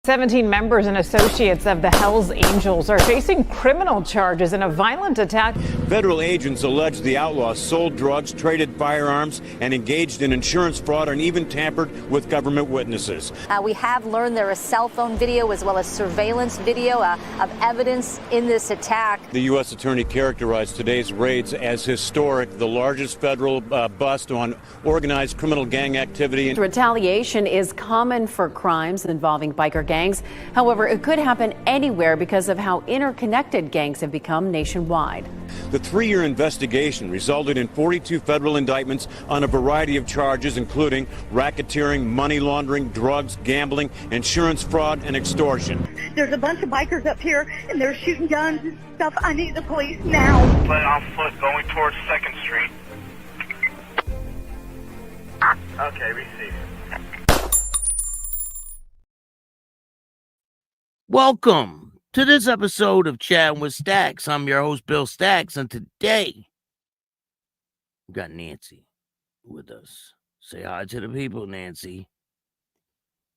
17 members and associates of the Hells Angels are facing criminal charges in a violent attack. Federal agents allege the outlaws sold drugs, traded firearms, and engaged in insurance fraud and even tampered with government witnesses. We have learned there is cell phone video as well as surveillance video of evidence in this attack. The U.S. Attorney characterized today's raids as historic, the largest federal bust on organized criminal gang activity. Retaliation is common for crimes involving biker gangs. However, it could happen anywhere because of how interconnected gangs have become nationwide. The 3-year investigation resulted in 42 federal indictments on a variety of charges, including racketeering, money laundering, drugs, gambling, insurance fraud, and extortion. There's a bunch of bikers up here, and they're shooting guns and stuff. I need the police now. But on foot going towards 2nd Street. Okay, receive. Welcome to this episode of Chattin with Staxx. I'm your host, Bill Staxx, and today we got Nancy with us. Say hi to the people, Nancy.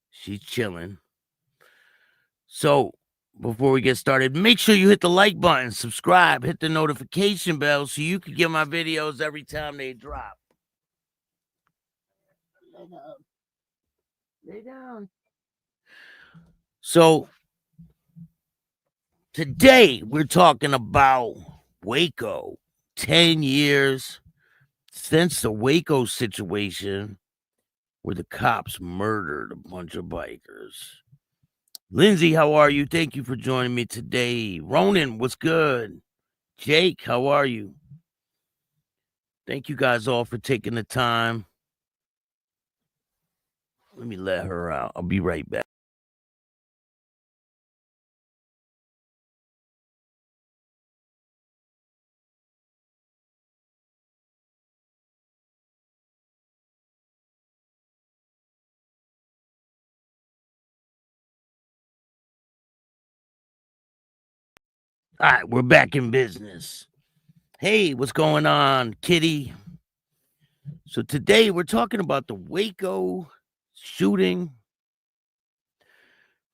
She's chilling. So, before we get started, make sure you hit the like button, subscribe, hit the notification bell so you can get my videos every time they drop. Lay down. So, today, we're talking about Waco. 10 years since the Waco situation where the cops murdered a bunch of bikers. Lindsay, how are you? Thank you for joining me today. Ronan, what's good? Jake, how are you? Thank you guys all for taking the time. Let me let her out. I'll be right back. All right, we're back in business. Hey, what's going on, Kitty? So today we're talking about the Waco shooting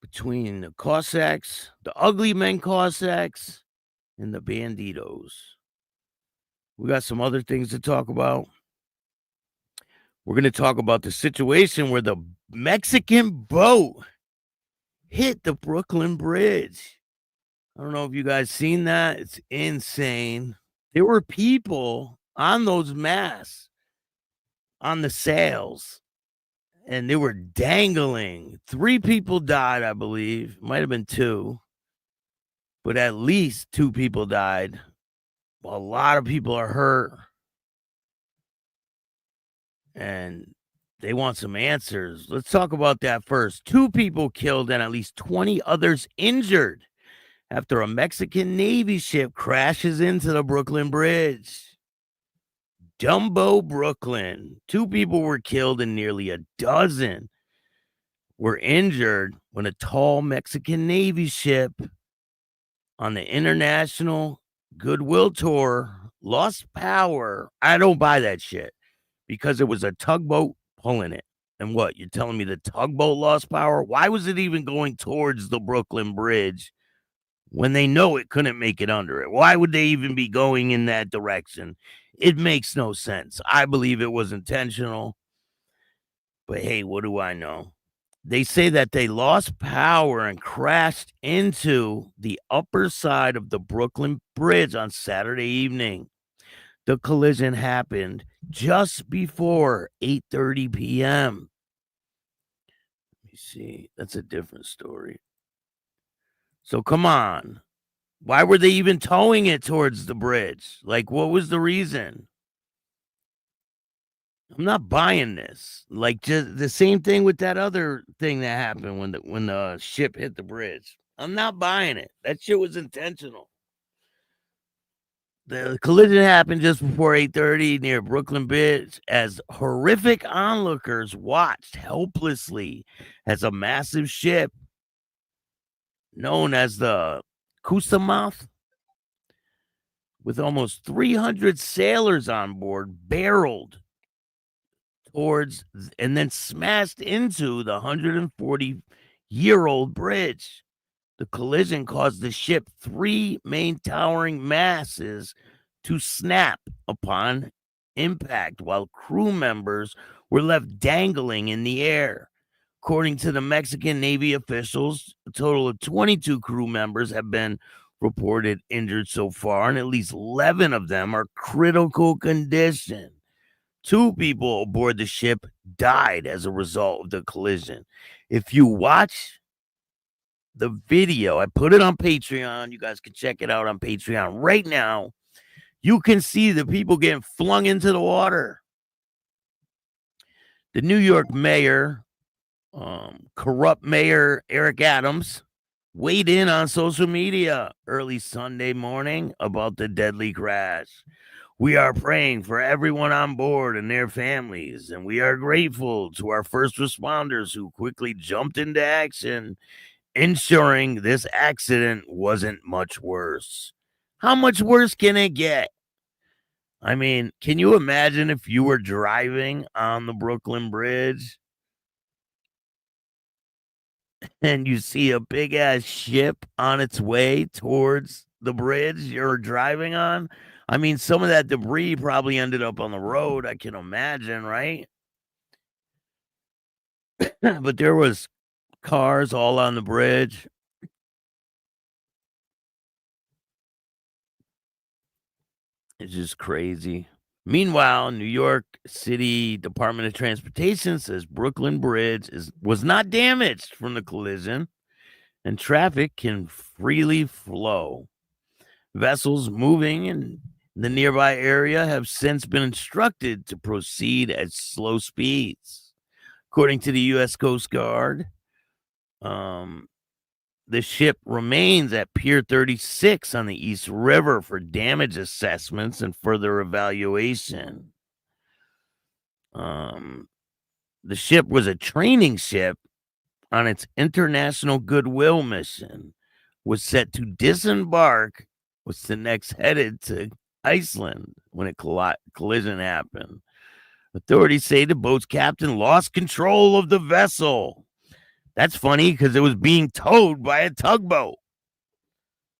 between the Cossacks, the ugly men Cossacks, and the Banditos. We got some other things to talk about. We're going to talk about the situation where the Mexican boat hit the Brooklyn Bridge. I don't know if you guys seen that. It's insane. There were people on those masts on the sails, and they were dangling. 3 people died, I believe. Might have been 2, but at least 2 people died. A lot of people are hurt, and they want some answers. Let's talk about that first. 2 people killed and at least 20 others injured after a Mexican Navy ship crashes into the Brooklyn Bridge. Dumbo, Brooklyn. 2 people were killed and nearly a dozen were injured when a tall Mexican Navy ship on the International Goodwill Tour lost power. I don't buy that shit because it was a tugboat pulling it. And what, you're telling me the tugboat lost power? Why was it even going towards the Brooklyn Bridge when they know it couldn't make it under it? Why would they even be going in that direction? It makes no sense. I believe it was intentional. But hey, what do I know? They say that they lost power and crashed into the upper side of the Brooklyn Bridge on Saturday evening. The collision happened just before 8:30 p.m. Let me see. That's a different story. So come on. Why were they even towing it towards the bridge? Like, what was the reason? I'm not buying this. Like, just the same thing with that other thing that happened when the ship hit the bridge. I'm not buying it. That shit was intentional. The collision happened just before 8:30 near Brooklyn Bridge as horrific onlookers watched helplessly as a massive ship known as the Cusamoth, with almost 300 sailors on board, barreled towards and then smashed into the 140 year-old bridge. The collision caused the ship 3 main towering masses to snap upon impact, while crew members were left dangling in the air. According to the Mexican Navy officials, a total of 22 crew members have been reported injured so far, and at least 11 of them are critical condition. 2 people aboard the ship died as a result of the collision. If you watch the video, I put it on Patreon. You guys can check it out on Patreon right now. You can see the people getting flung into the water. The New York mayor, corrupt Mayor Eric Adams, weighed in on social media early Sunday morning about the deadly crash. We are praying for everyone on board and their families, and we are grateful to our first responders who quickly jumped into action, ensuring this accident wasn't much worse. How much worse can it get? I mean, can you imagine if you were driving on the Brooklyn Bridge and you see a big ass ship on its way towards the bridge you're driving on? I mean, some of that debris probably ended up on the road, I can imagine, right? But there was cars all on the bridge. It's just crazy. Meanwhile, New York City Department of Transportation says Brooklyn Bridge was not damaged from the collision, and traffic can freely flow. Vessels moving in the nearby area have since been instructed to proceed at slow speeds. According to the U.S. Coast Guard, the ship remains at Pier 36 on the East River for damage assessments and further evaluation. The ship was a training ship on its international goodwill mission, was set to disembark, was the next headed to Iceland when a collision happened. Authorities say the boat's captain lost control of the vessel. That's funny because it was being towed by a tugboat.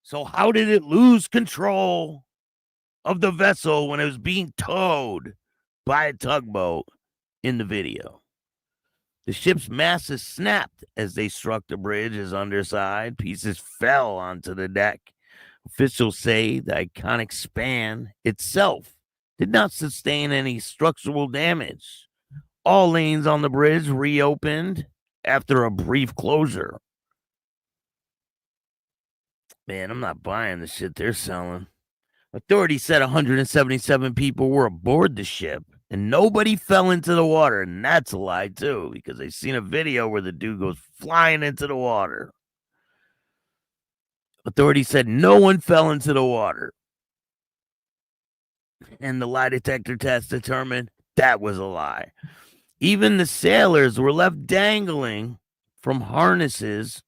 So how did it lose control of the vessel when it was being towed by a tugboat in the video? The ship's masts snapped as they struck the bridge's underside. Pieces fell onto the deck. Officials say the iconic span itself did not sustain any structural damage. All lanes on the bridge reopened after a brief closure. Man, I'm not buying the shit they're selling. Authorities said 177 people were aboard the ship and nobody fell into the water. And that's a lie, too, because I seen a video where the dude goes flying into the water. Authorities said no one fell into the water. And the lie detector test determined that was a lie. Even the sailors were left dangling from harnesses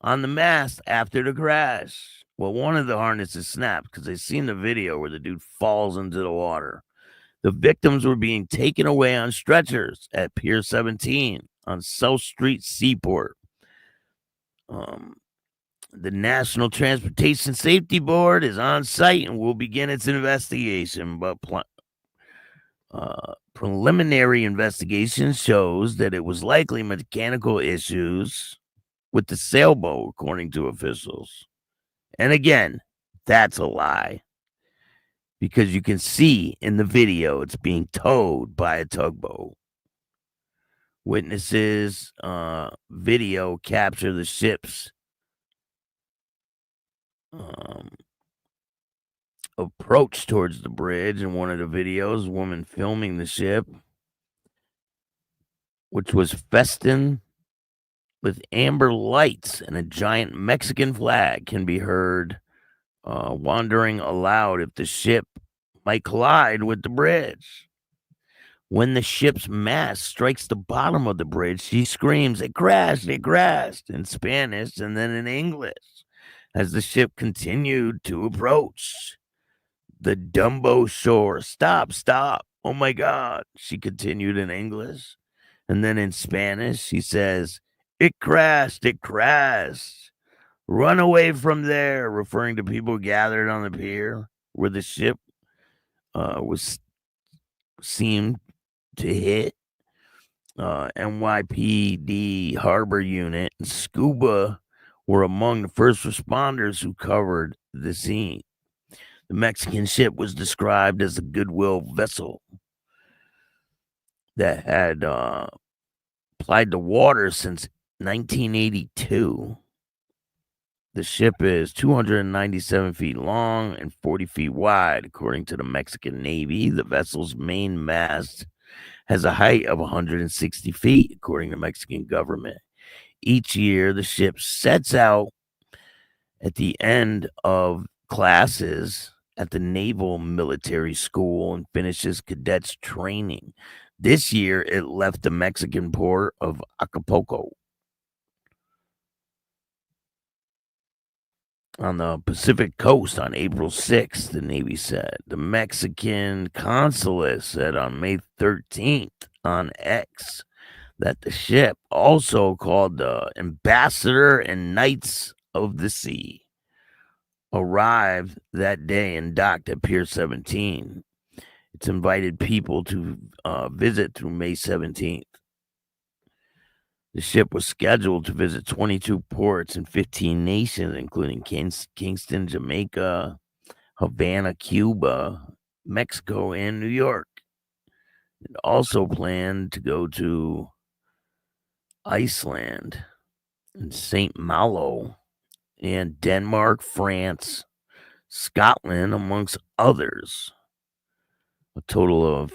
on the mast after the crash. Well, one of the harnesses snapped because I seen the video where the dude falls into the water. The victims were being taken away on stretchers at Pier 17 on South Street Seaport. The National Transportation Safety Board is on site and will begin its investigation, but preliminary investigation shows that it was likely mechanical issues with the sailboat, according to officials. And again, that's a lie, because you can see in the video it's being towed by a tugboat. Witnesses video capture the ship's approach towards the bridge. In one of the videos, a woman filming the ship, which was festooned with amber lights and a giant Mexican flag, can be heard wandering aloud if the ship might collide with the bridge. When the ship's mast strikes the bottom of the bridge, she screams, "It crashed, it crashed," in Spanish and then in English. As the ship continued to approach the Dumbo shore. "Stop, stop. Oh my God," she continued in English. And then in Spanish, she says, It crashed. It crashed. Run away from there, referring to people gathered on the pier where the ship was seemed to hit. NYPD Harbor Unit and Scuba were among the first responders who covered the scene. The Mexican ship was described as a goodwill vessel that had plied the water since 1982. The ship is 297 feet long and 40 feet wide, according to the Mexican Navy. The vessel's main mast has a height of 160 feet, according to the Mexican government. Each year, the ship sets out at the end of classes at the Naval Military School and finishes cadets training. This year, it left the Mexican port of Acapulco on the Pacific coast on April 6th, the Navy said. The Mexican consulate said on May 13th on X that the ship, also called the Ambassador and Knights of the Sea, arrived that day and docked at Pier 17. It's invited people to visit through May 17th. The ship was scheduled to visit 22 ports in 15 nations, including Kingston, Jamaica, Havana, Cuba, Mexico, and New York. It also planned to go to Iceland and St. Malo and Denmark, France, Scotland, amongst others. A total of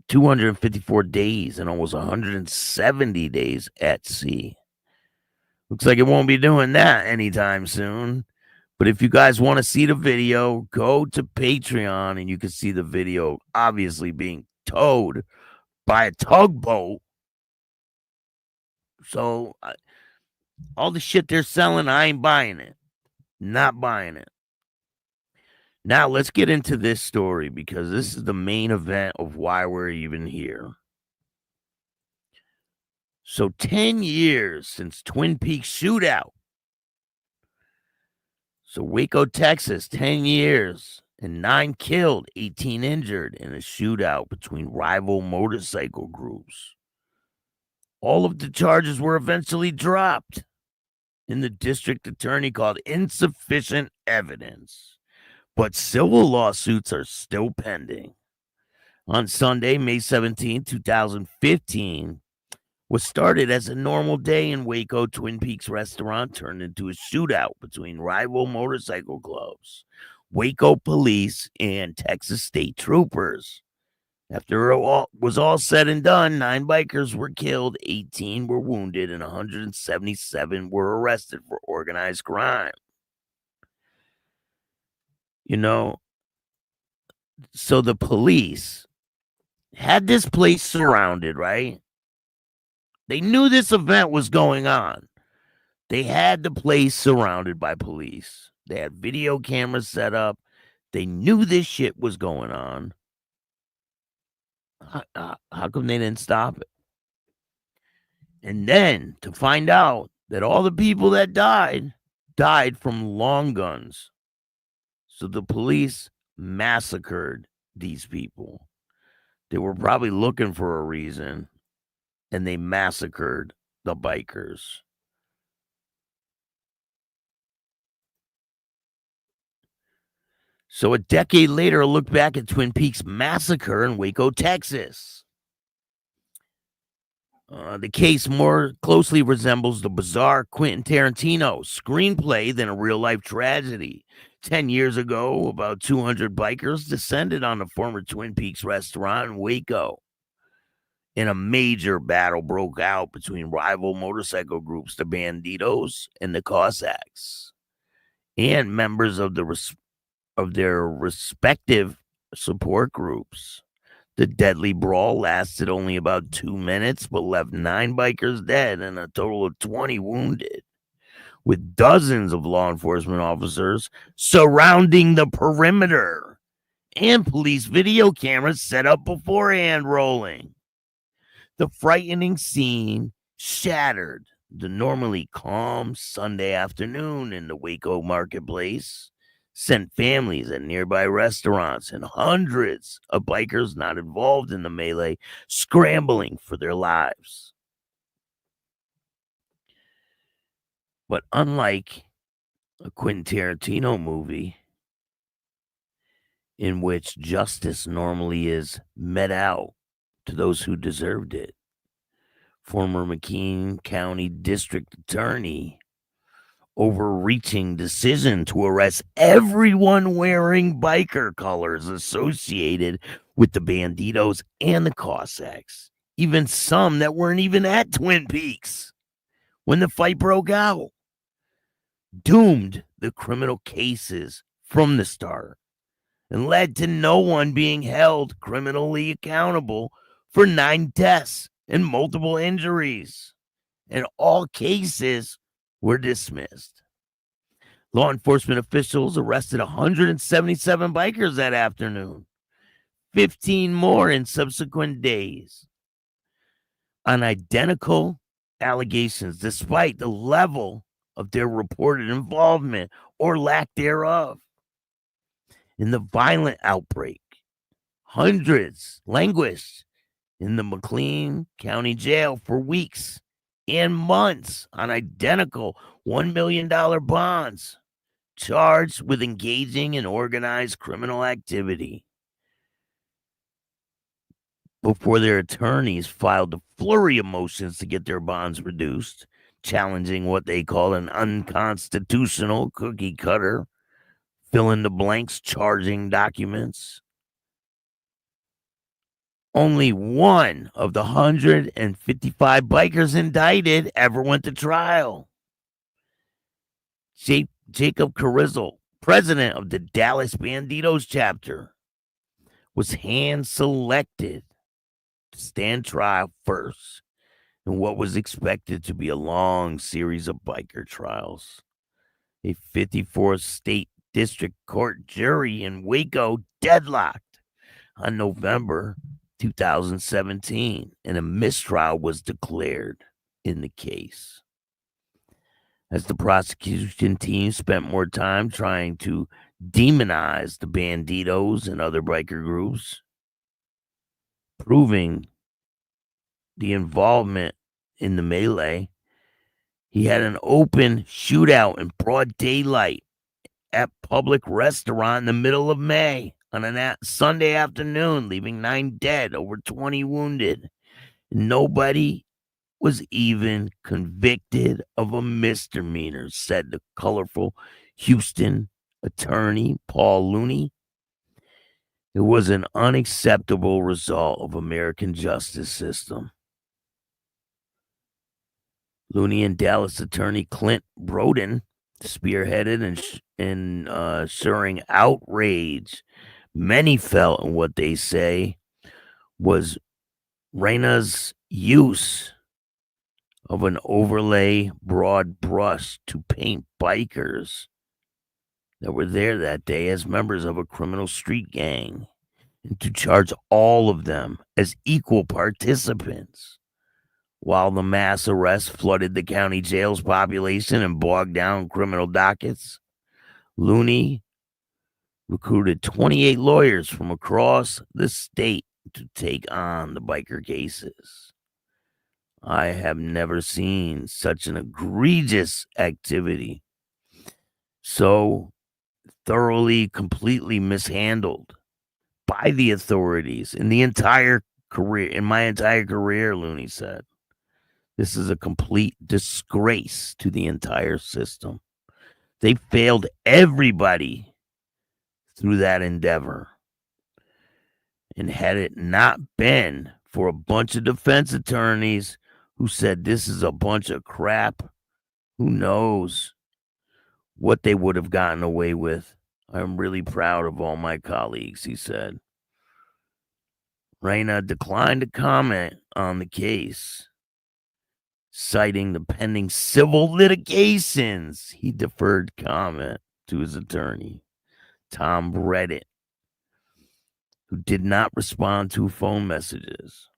254 days and almost 170 days at sea. Looks like it won't be doing that anytime soon. But if you guys want to see the video, go to Patreon and you can see the video obviously being towed by a tugboat. So all the shit they're selling, I ain't buying it. Not buying it. Now, let's get into this story because this is the main event of why we're even here. So 10 years since Twin Peaks shootout. So Waco, Texas, 10 years and 9 killed, 18 injured in a shootout between rival motorcycle groups. All of the charges were eventually dropped, and the district attorney called insufficient evidence. But civil lawsuits are still pending. On Sunday, May 17, 2015, was started as a normal day in Waco Twin Peaks restaurant turned into a shootout between rival motorcycle clubs, Waco Police, and Texas State Troopers. After it was all said and done, 9 bikers were killed, 18 were wounded, and 177 were arrested for organized crime. You know, so the police had this place surrounded, right? They knew this event was going on. They had the place surrounded by police. They had video cameras set up. They knew this shit was going on. How come they didn't stop it? And then to find out that all the people that died from long guns. So the police massacred these people. They were probably looking for a reason, and they massacred the bikers. So a decade later, a look back at Twin Peaks Massacre in Waco, Texas. The case more closely resembles the bizarre Quentin Tarantino screenplay than a real-life tragedy. 10 years ago, about 200 bikers descended on the former Twin Peaks restaurant in Waco. And a major battle broke out between rival motorcycle groups, the Banditos and the Cossacks, and members of their respective support groups. The deadly brawl lasted only about 2 minutes, but left 9 bikers dead and a total of 20 wounded, with dozens of law enforcement officers surrounding the perimeter and police video cameras set up beforehand rolling. The frightening scene shattered the normally calm Sunday afternoon in the Waco marketplace, sent families at nearby restaurants and hundreds of bikers not involved in the melee scrambling for their lives. But unlike a Quentin Tarantino movie, in which justice normally is met out to those who deserved it, former McKean County District Attorney overreaching decision to arrest everyone wearing biker colors associated with the Banditos and the Cossacks, even some that weren't even at Twin Peaks when the fight broke out, doomed the criminal cases from the start and led to no one being held criminally accountable for 9 deaths and multiple injuries, and all cases were dismissed. Law enforcement officials arrested 177 bikers that afternoon, 15 more in subsequent days, on identical allegations, despite the level of their reported involvement or lack thereof in the violent outbreak. Hundreds languished in the McLean County Jail for weeks and months on identical $1 million bonds, charged with engaging in organized criminal activity, before their attorneys filed a flurry of motions to get their bonds reduced, challenging what they call an unconstitutional cookie cutter, fill in the blanks charging documents. Only one of the 155 bikers indicted ever went to trial. Jacob Carrizo, president of the Dallas Banditos chapter, was hand-selected to stand trial first in what was expected to be a long series of biker trials. A 54th state district court jury in Waco deadlocked on November 2017, and a mistrial was declared in the case, as the prosecution team spent more time trying to demonize the Banditos and other biker groups, proving the involvement in the melee. He had an open shootout in broad daylight at public restaurant in the middle of May on a Sunday afternoon, leaving 9 dead, over 20 wounded. Nobody was even convicted of a misdemeanor, said the colorful Houston attorney Paul Looney. It was an unacceptable result of American justice system. Looney and Dallas attorney Clint Broden spearheaded and ensuring outrage many felt in what they say was Reina's use of an overlay broad brush to paint bikers that were there that day as members of a criminal street gang, and to charge all of them as equal participants. While the mass arrests flooded the county jail's population and bogged down criminal dockets, Looney recruited 28 lawyers from across the state to take on the biker cases. I have never seen such an egregious activity, so thoroughly, completely mishandled by the authorities in my entire career, Looney said. This is a complete disgrace to the entire system. They failed everybody through that endeavor. And had it not been for a bunch of defense attorneys who said this is a bunch of crap, who knows what they would have gotten away with. I'm really proud of all my colleagues, he said. Reina declined to comment on the case, citing the pending civil litigations. He deferred comment to his attorney, Tom Reddit, who did not respond to phone messages.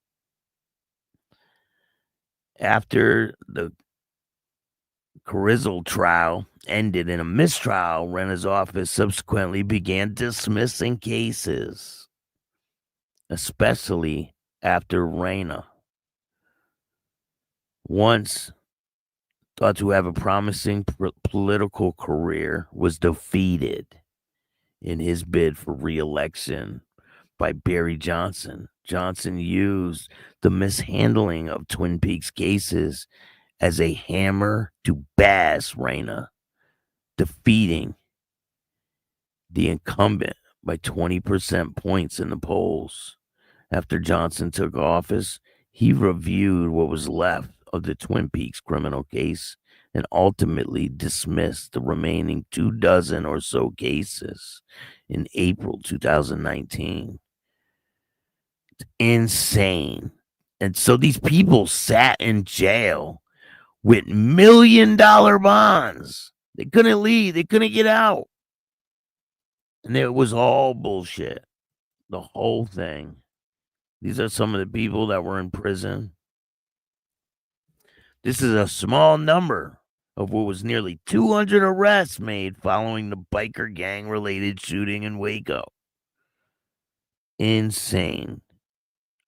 After the Carrizo trial ended in a mistrial, Rena's office subsequently began dismissing cases, especially after Rena, once thought to have a promising political career, was defeated in his bid for re-election by Barry Johnson. Johnson used the mishandling of Twin Peaks cases as a hammer to bash Rena, defeating the incumbent by 20% points in the polls. After Johnson took office, he reviewed what was left of the Twin Peaks criminal case and ultimately dismissed the remaining 24 or so cases in April 2019. It's insane. And so these people sat in jail with $1 million bonds. They couldn't leave. They couldn't get out. And it was all bullshit. The whole thing. These are some of the people that were in prison. This is a small number of what was nearly 200 arrests made following the biker gang-related shooting in Waco. Insane.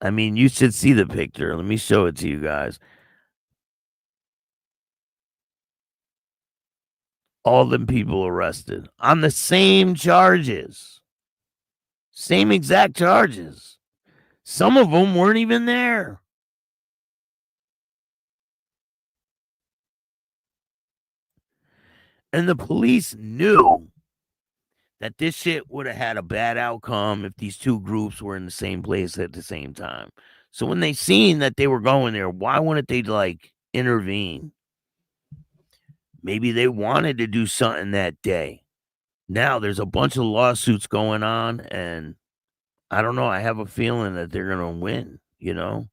I mean, you should see the picture. Let me show it to you guys. All them people arrested on the same charges. Same exact charges. Some of them weren't even there. And the police knew that this shit would have had a bad outcome if these two groups were in the same place at the same time. So when they seen that they were going there, why wouldn't they intervene? Maybe they wanted to do something that day. Now there's a bunch of lawsuits going on, and I don't know. I have a feeling that they're going to win, you know?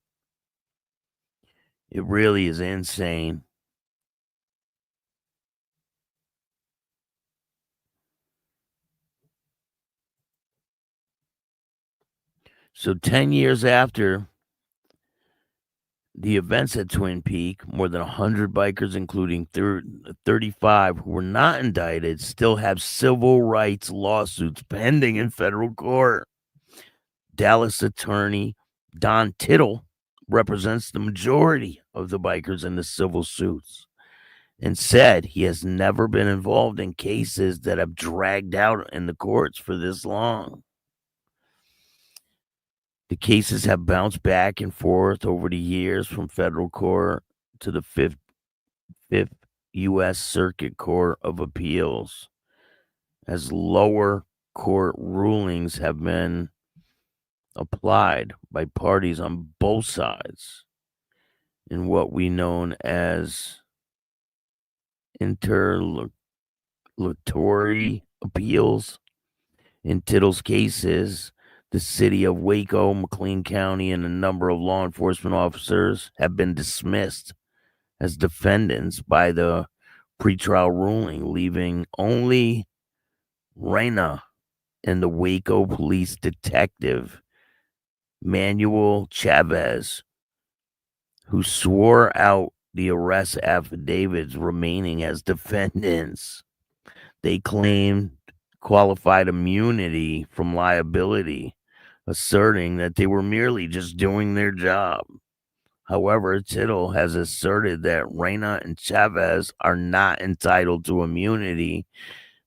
It really is insane. So 10 years after the events at Twin Peaks, more than 100 bikers, including 35 who were not indicted, still have civil rights lawsuits pending in federal court. Dallas attorney Don Tittle represents the majority of the bikers in the civil suits and said he has never been involved in cases that have dragged out in the courts for this long. The cases have bounced back and forth over the years from federal court to the Fifth U.S. Circuit Court of Appeals, as lower court rulings have been applied by parties on both sides in what we know as interlocutory appeals. In Tittle's cases, the city of Waco, McLean County, and a number of law enforcement officers have been dismissed as defendants by the pretrial ruling, leaving only Rena and the Waco Police detective Manuel Chavez, who swore out the arrest affidavits, remaining as defendants. They claimed qualified immunity from liability, asserting that they were merely just doing their job. However, Tittle has asserted that Rena and Chavez are not entitled to immunity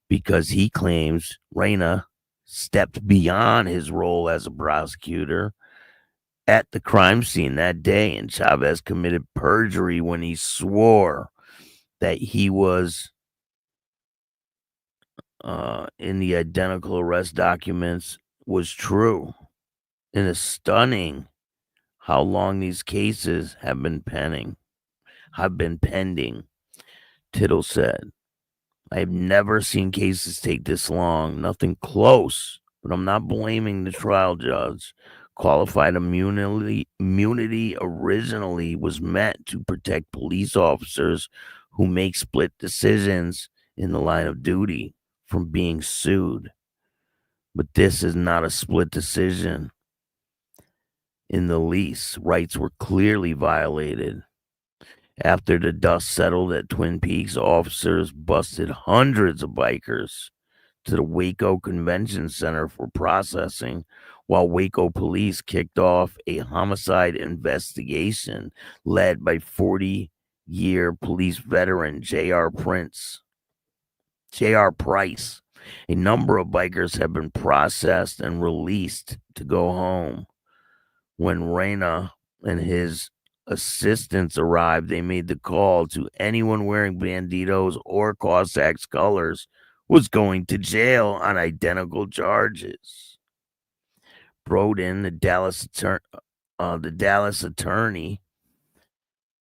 because he claims Rena stepped beyond his role as a prosecutor at the crime scene that day, and Chavez committed perjury when he swore that he was in the identical arrest documents was true. And it's stunning how long these cases have been pending. Tittle said, "I have never seen cases take this long, nothing close, but I'm not blaming the trial judge. Qualified immunity originally was meant to protect police officers who make split decisions in the line of duty from being sued. But this is not a split decision in the least. Rights were clearly violated. After the dust settled at Twin Peaks, officers busted hundreds of bikers to the Waco Convention Center for processing, while Waco Police kicked off a homicide investigation led by 40-year police veteran J.R. Price. A number of bikers have been processed and released to go home. When Reyna and his assistants arrived, they made the call to anyone wearing Banditos or Cossacks colors was going to jail on identical charges. Broden, the Dallas attorney,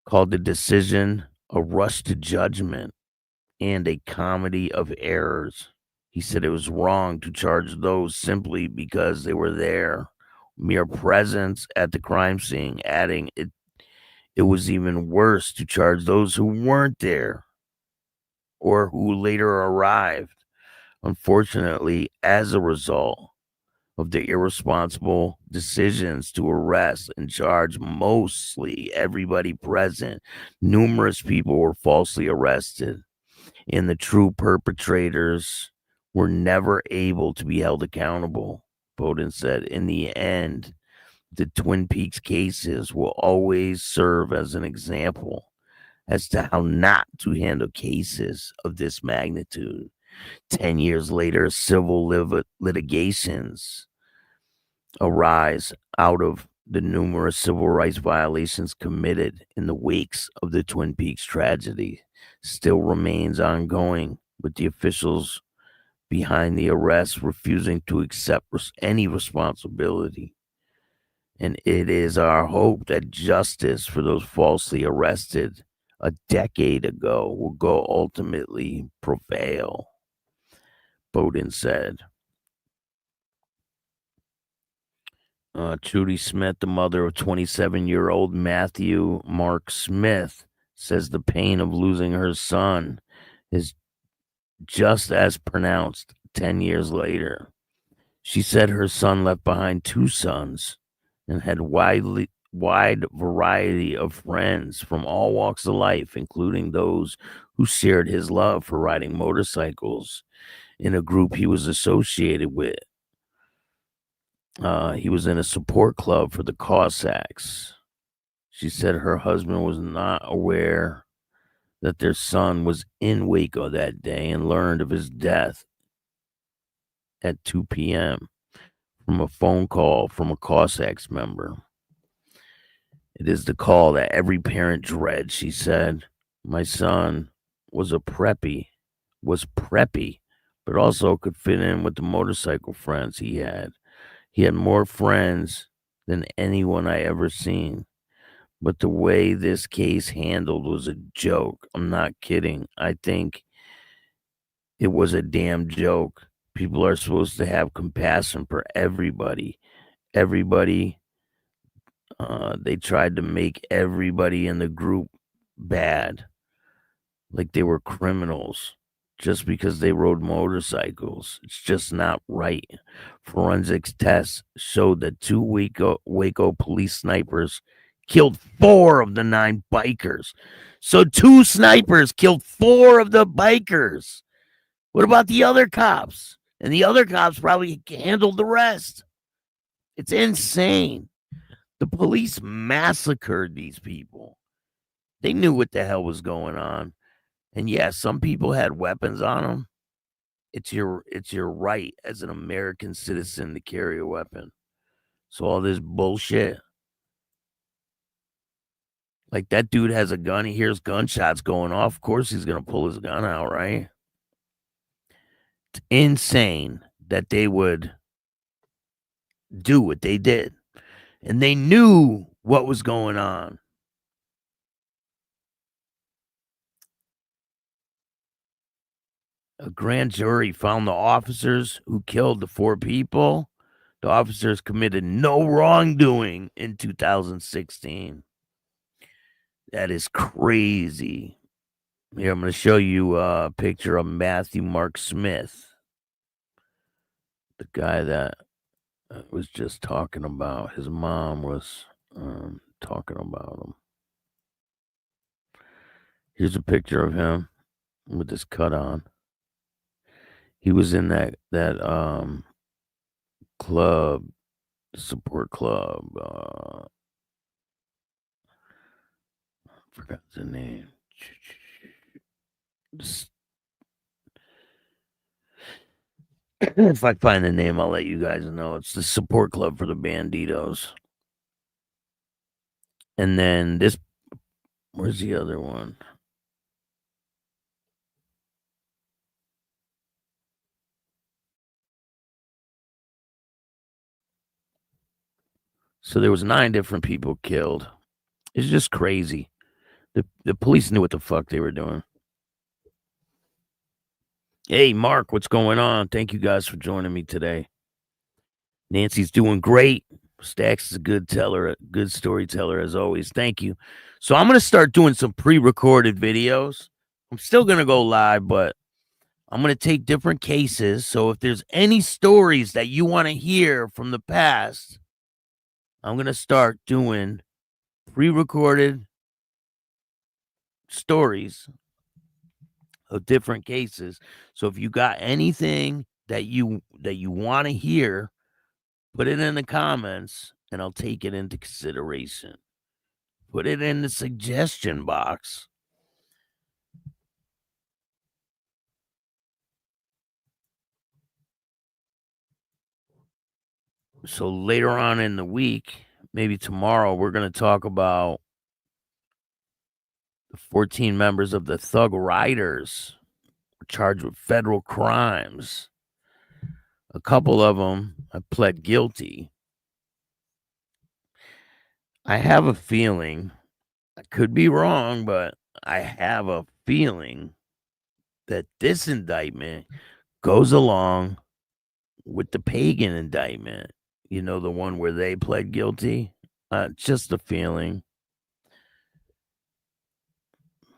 called the decision a rush to judgment and a comedy of errors. He said it was wrong to charge those simply because they were there, mere presence at the crime scene, adding it was even worse to charge those who weren't there or who later arrived. Unfortunately, as a result of the irresponsible decisions to arrest and charge mostly everybody present, numerous people were falsely arrested, and the true perpetrators were never able to be held accountable. Bowden said, in the end, the Twin Peaks cases will always serve as an example as to how not to handle cases of this magnitude. 10 years later, civil litigations arise out of the numerous civil rights violations committed in the wakes of the Twin Peaks tragedy. Still remains ongoing, with the officials behind the arrest refusing to accept any responsibility. And it is our hope that justice for those falsely arrested a decade ago will ultimately prevail, Bowden said. Trudy Smith, the mother of 27-year-old Matthew Mark Smith, says the pain of losing her son is just as pronounced 10 years later. She said her son left behind two sons and had wide variety of friends from all walks of life, including those who shared his love for riding motorcycles in a group he was associated with. He was in a support club for the Cossacks. She said her husband was not aware that their son was in Waco that day and learned of his death at 2 p.m. from a phone call from a Cossacks member. It is the call that every parent dreads, she said. My son was preppy, but also could fit in with the motorcycle friends he had. He had more friends than anyone I ever seen. But the way this case handled was a joke. I'm not kidding. I think it was a damn joke. People are supposed to have compassion for everybody. They tried to make everybody in the group bad, like they were criminals just because they rode motorcycles. It's just not right. Forensics tests showed that two Waco police snipers killed 4 of the 9 bikers. So 2 snipers killed 4 of the bikers. What about the other cops? And the other cops probably handled the rest. It's insane. The police massacred these people. They knew what the hell was going on. And yeah, some people had weapons on them. It's your right as an American citizen to carry a weapon. So all this bullshit. Like, that dude has a gun. He hears gunshots going off. Of course he's going to pull his gun out, right? It's insane that they would do what they did. And they knew what was going on. A grand jury found the officers who killed the 4 people. The officers committed no wrongdoing in 2016. That is crazy. Here, I'm going to show you a picture of Matthew Mark Smith, the guy that I was just talking about. His mom was talking about him. Here's a picture of him with this cut on. He was in that club, support club. Forgot the name. If I find the name, I'll let you guys know. It's the support club for the Banditos. And then this, where's the other one? So there was 9 different people killed. It's just crazy. The police knew what the fuck they were doing. Hey, Mark, what's going on? Thank you guys for joining me today. Nancy's doing great. Staxx is a good teller, a good storyteller as always. Thank you. So I'm going to start doing some pre-recorded videos. I'm still going to go live, but I'm going to take different cases. So if there's any stories that you want to hear from the past, I'm going to start doing pre-recorded stories of different cases. So if you got anything that you want to hear, put it in the comments and I'll take it into consideration. Put it in the suggestion box. So later on in the week, maybe tomorrow, we're going to talk about the 14 members of the Thug Riders charged with federal crimes. A couple of them have pled guilty. I have a feeling, I could be wrong, but I have a feeling that this indictment goes along with the Pagan indictment. You know, the one where they pled guilty. Just a feeling.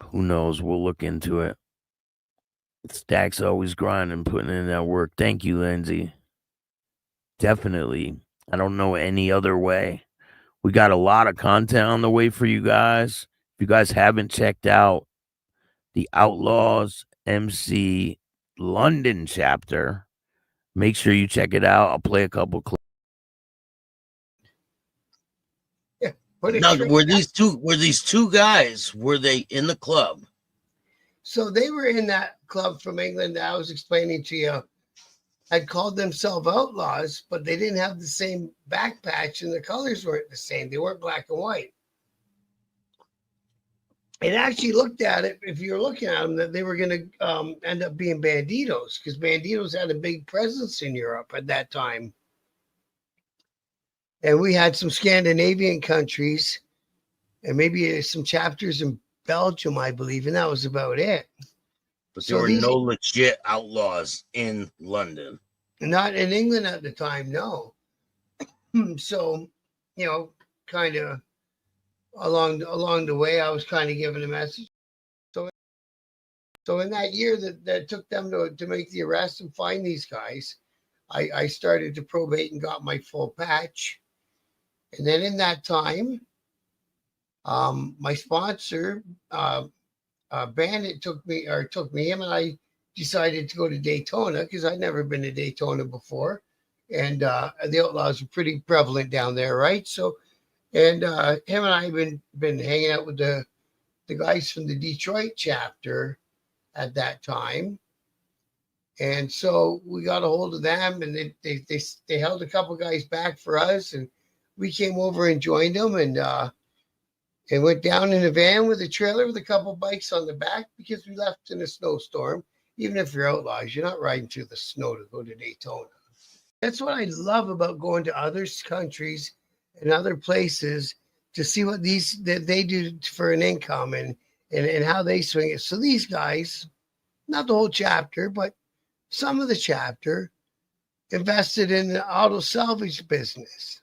Who knows? We'll look into it. Staxx always grinding, putting in that work. Thank you, Lindsay. Definitely. I don't know any other way. We got a lot of content on the way for you guys. If you guys haven't checked out the Outlaws MC London chapter, make sure you check it out. I'll play a couple clips. Now, were these two guys, were they in the club? So they were in that club from England that I was explaining to you. Had called themselves outlaws, but they didn't have the same back patch and the colors weren't the same. They weren't black and white. It actually looked at it, if you're looking at them, that they were going to end up being Banditos, because Banditos had a big presence in Europe at that time. And we had some Scandinavian countries and maybe some chapters in Belgium, I believe, and that was about it. But there were no legit outlaws in London. Not in England at the time, no. So, you know, kind of along the way, I was kind of giving a message. So in that year that took them to make the arrest and find these guys, I started to probate and got my full patch. And then in that time, my sponsor, Bandit took me, him and I decided to go to Daytona because I'd never been to Daytona before. And the outlaws were pretty prevalent down there, right? So, and him and I have been hanging out with the guys from the Detroit chapter at that time. And so we got a hold of them and they held a couple guys back for us. And we came over and joined them and went down in a van with a trailer with a couple bikes on the back because we left in a snowstorm. Even if you're outlaws, you're not riding through the snow to go to Daytona. That's what I love about going to other countries and other places to see what they do for an income and how they swing it. So these guys, not the whole chapter, but some of the chapter invested in the auto salvage business.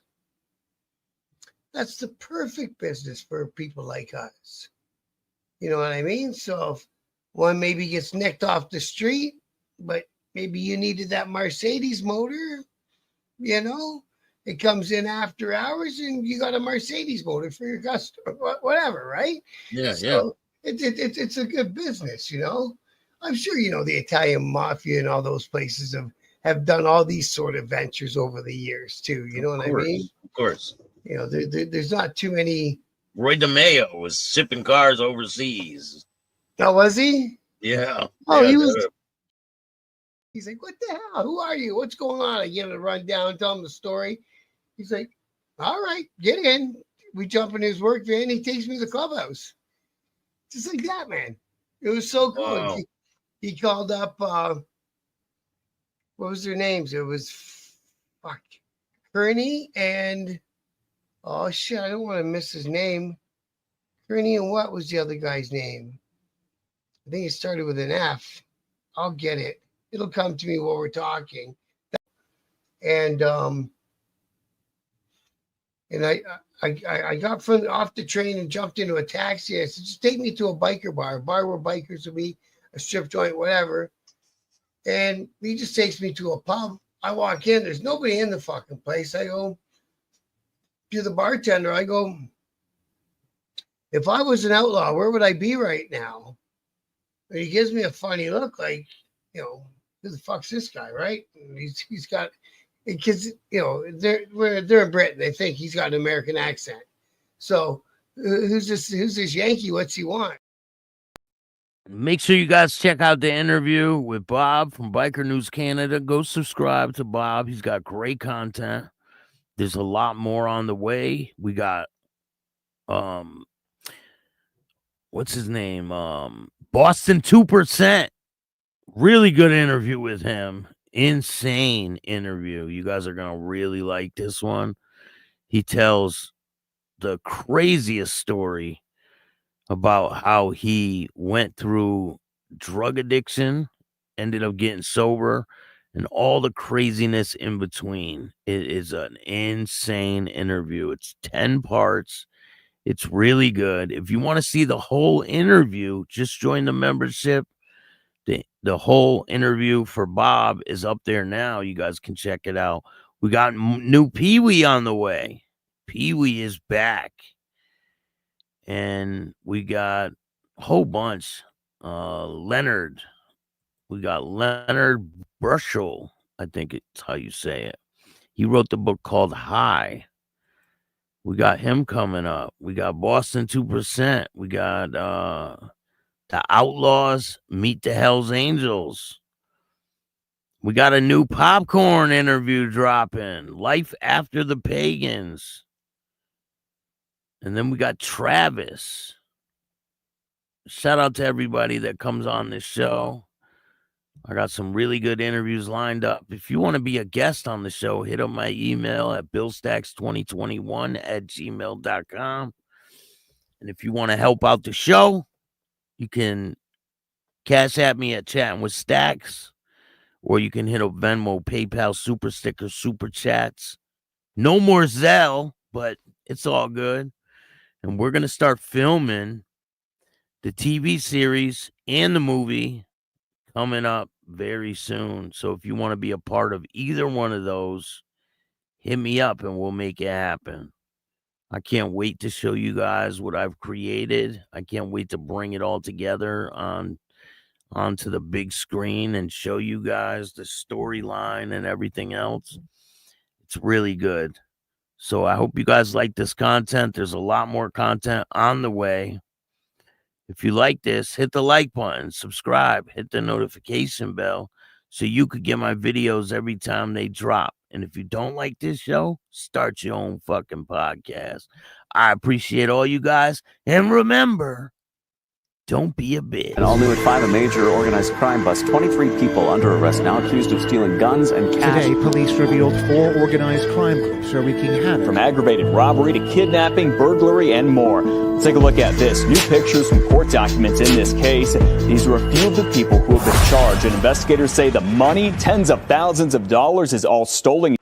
That's the perfect business for people like us. You know what I mean? So if one maybe gets nicked off the street, but maybe you needed that Mercedes motor, you know, it comes in after hours and you got a Mercedes motor for your customer, whatever, right? Yeah, so It's a good business, you know. I'm sure you know the Italian mafia and all those places have done all these sort of ventures over the years too. You know what I mean? Of course. You know, there's not too many. Roy DeMeo was shipping cars overseas. Oh, was he? Yeah. Oh, yeah, he was. He's like, what the hell? Who are you? What's going on? I give him a rundown, tell him the story. He's like, all right, get in. We jump in his work van. He takes me to the clubhouse. Just like that, man. It was so cool. Wow. He called up, what was their names? It was, Kearney and, oh, shit, I don't want to miss his name. Kearney and what was the other guy's name? I think it started with an F. I'll get it. It'll come to me while we're talking. And I got off the train and jumped into a taxi. I said, just take me to a biker bar, a bar where bikers will be, a strip joint, whatever. And he just takes me to a pub. I walk in, there's nobody in the fucking place. I go to the bartender. I go, if I was an outlaw, where would I be right now? And he gives me a funny look, like, you know, who the fuck's this guy, right? And he's got, because, you know, they're in Britain. They think he's got an American accent. So who's this Yankee? What's he want? Make sure you guys check out the interview with Bob from Biker News Canada. Go subscribe to Bob. He's got great content. There's a lot more on the way. We got, what's his name? Boston 2%. Really good interview with him. Insane interview. You guys are going to really like this one. He tells the craziest story about how he went through drug addiction, ended up getting sober, and all the craziness in between. It is an insane interview. It's 10 parts. It's really good. If you want to see the whole interview, just join the membership. The whole interview for Bob is up there now. You guys can check it out. We got new Pee-wee on the way. Pee-wee is back. And we got a whole bunch. Leonard. We got Leonard Brushel. I think it's how you say it. He wrote the book called High. We got him coming up. We got Boston 2%. We got the Outlaws meet the Hells Angels. We got a new Popcorn interview dropping. Life After the Pagans. And then we got Travis. Shout out to everybody that comes on this show. I got some really good interviews lined up. If you want to be a guest on the show, hit up my email at billstax2021@gmail.com. And if you want to help out the show, you can cash at me at Chattin with Staxx, or you can hit up Venmo, PayPal, Super Stickers, Super Chats. No more Zelle, but it's all good. And we're going to start filming the TV series and the movie coming up very soon. So if you want to be a part of either one of those, hit me up and we'll make it happen. I can't wait to show you guys what I've created. I can't wait to bring it all together onto the big screen and show you guys the storyline and everything else. It's really good. So I hope you guys like this content. There's a lot more content on the way. If you like this, hit the like button, subscribe, hit the notification bell so you could get my videos every time they drop. And if you don't like this show, start your own fucking podcast. I appreciate all you guys. And remember, don't be a bitch. And all new at 5, a major organized crime bust. 23 people under arrest now accused of stealing guns and cash. Today, police revealed 4 organized crime groups are wreaking havoc. From aggravated robbery to kidnapping, burglary, and more. Let's take a look at this. New pictures from court documents in this case. These are a few of the people who have been charged. And investigators say the money, tens of thousands of dollars, is all stolen.